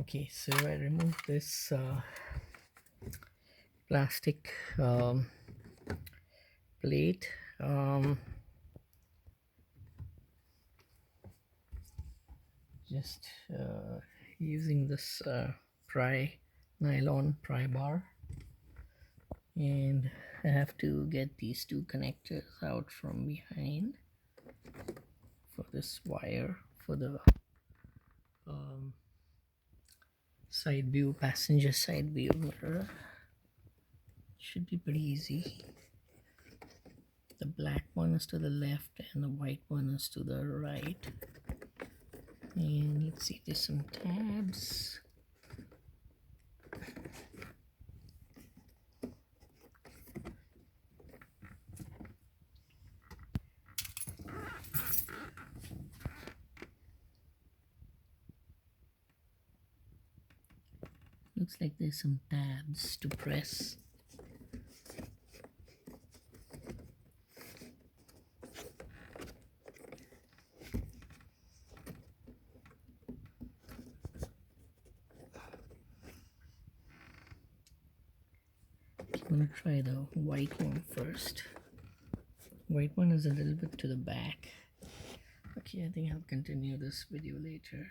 Okay, so I removed this plastic plate. Just using this nylon pry bar, and I have to get these two connectors out from behind for this wire for the side view, passenger side view mirror. Should be pretty easy. The black one is to the left and the white one is to the right. And let's see, there's some tabs. Looks like there's some tabs to press. I'm gonna try the white one first. White one is a little bit to the back. Okay, I think I'll continue this video later.